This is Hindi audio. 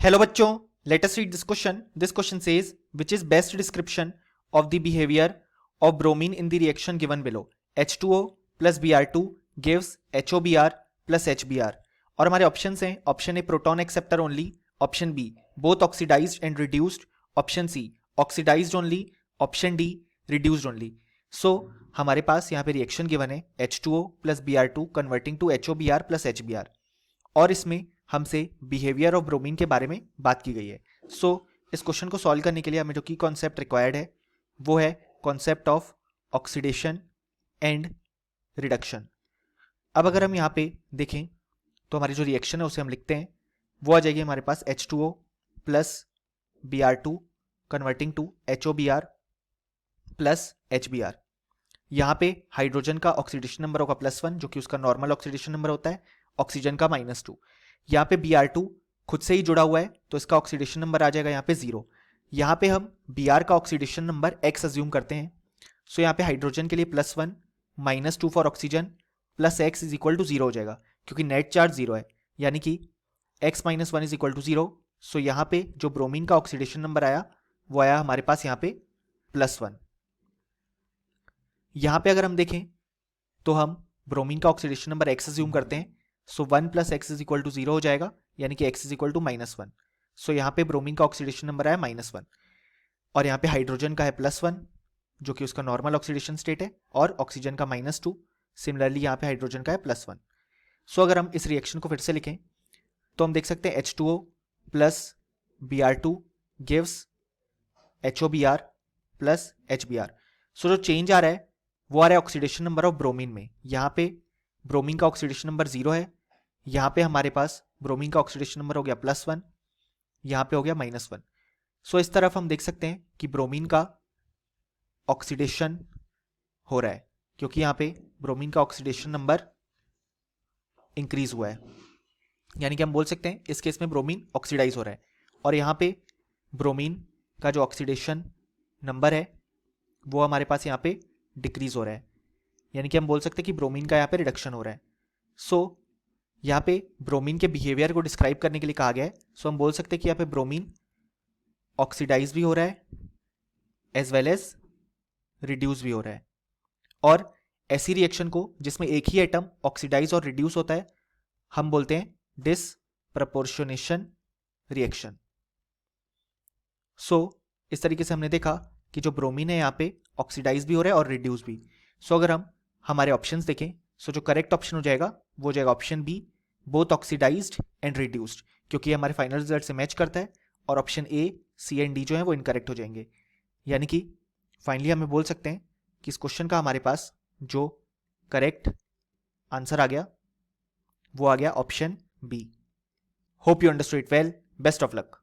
हेलो बच्चों, let us read this question. This question says which is best description of the behavior of bromine in the reaction given below. H2O plus Br2 gives HOBr plus HBr. और हमारे ऑप्शंस हैं. Option A proton acceptor only, option B both oxidised and reduced, option C oxidized only, option D reduced only. So हमारे पास यहाँ पे रिएक्शन गिवन है H2O plus Br2 converting to HOBr plus HBr, और इसमें हमसे बिहेवियर ऑफ ब्रोमीन के बारे में बात की गई है. सो इस क्वेश्चन को सॉल्व करने के लिए हमें जो की कॉन्सेप्ट रिक्वायर्ड है वो है concept of oxidation and reduction. अब अगर हम यहाँ पे देखें तो हमारी जो रिएक्शन है उसे हम लिखते हैं, वो आ जाएगी हमारे पास H2O plus Br2 converting to HOBr plus HBr. यहाँ पे हाइड्रोजन का ऑक्सीडेशन नंबर होगा +1 जो कि उसका नॉर्मल ऑक्सीडेशन नंबर होता है, ऑक्सीजन का -2. यहाँ पे Br2 खुद से ही जुड़ा हुआ है तो इसका ऑक्सीडेशन नंबर आ जाएगा यहाँ पे 0. यहाँ पे हम Br का ऑक्सीडेशन नंबर X अज्यूम करते हैं. सो यहाँ पे हाइड्रोजन के लिए +1 -2 for oxygen plus X is equal to 0 हो जाएगा क्योंकि नेट चार्ज 0 है, यानी कि X - 1 इज इक्वल टू 0. सो यहाँ पे जो ब्रोमीन का ऑक्सीडेशन नंबर आया वो आया हमारे पास यहाँ पे +1. यहाँ पे अगर हम देखें तो हम ब्रोमीन का ऑक्सीडेशन नंबर X अज्यूम करते हैं. सो 1 + X इज इक्वल टू 0 हो जाएगा, यानी कि X इज इक्वल टू -1. सो यहाँ पे ब्रोमीन का ऑक्सीडेशन नंबर आया -1, और यहाँ पे हाइड्रोजन का है +1 जो कि उसका नॉर्मल ऑक्सीडेशन स्टेट है, और ऑक्सीजन का -2. सिमिलरली यहाँ पे हाइड्रोजन का है +1. सो अगर हम इस रिएक्शन को फिर से लिखें तो हम देख सकते हैं H2O plus Br2 gives HOBr plus HBr. सो जो चेंज आ रहा है वो आ रहा है ऑक्सीडेशन नंबर ऑफ ब्रोमीन में. यहाँ पे ब्रोमीन का ऑक्सीडेशन नंबर 0 है, यहाँ पे हमारे पास ब्रोमीन का ऑक्सीडेशन नंबर हो गया +1, यहाँ पे हो गया -1. सो इस तरफ हम देख सकते हैं कि ब्रोमीन का ऑक्सीडेशन हो रहा है क्योंकि यहाँ पे ब्रोमीन का ऑक्सीडेशन नंबर इंक्रीज हुआ है, यानी कि हम बोल सकते हैं इस केस में ब्रोमीन ऑक्सीडाइज हो रहा है. और यहाँ पे ब्रोमीन का जो ऑक्सीडेशन नंबर है वो हमारे पास यहाँ पे डिक्रीज हो रहा है, यानी कि हम बोल सकते हैं कि ब्रोमीन का यहाँ पे रिडक्शन हो रहा है. सो यहाँ पे ब्रोमीन के बिहेवियर को डिस्क्राइब करने के लिए कहा गया है. सो हम बोल सकते हैं कि यहाँ पे ब्रोमीन ऑक्सीडाइज भी हो रहा है एज वेल एज रिड्यूस भी हो रहा है. और ऐसी रिएक्शन को जिसमें एक ही एटम ऑक्सीडाइज और रिड्यूस होता है हम बोलते हैं डिसप्रपोर्शनेशन रिएक्शन. सो इस तरीके से हमने देखा कि जो ब्रोमीन है यहाँ पे ऑक्सीडाइज भी हो रहा है और रिड्यूस भी. सो अगर हम हमारे ऑप्शंस देखें सो जो करेक्ट ऑप्शन हो जाएगा वो हो जाएगा option B both oxidised and reduced, क्योंकि हमारे फाइनल रिजल्ट से मैच करता है. और option A, C and D जो है वो इनकरेक्ट हो जाएंगे, यानी कि फाइनली हमें बोल सकते हैं कि इस क्वेश्चन का हमारे पास जो करेक्ट आंसर आ गया वो आ गया option B. Hope you understood it well. Best of luck.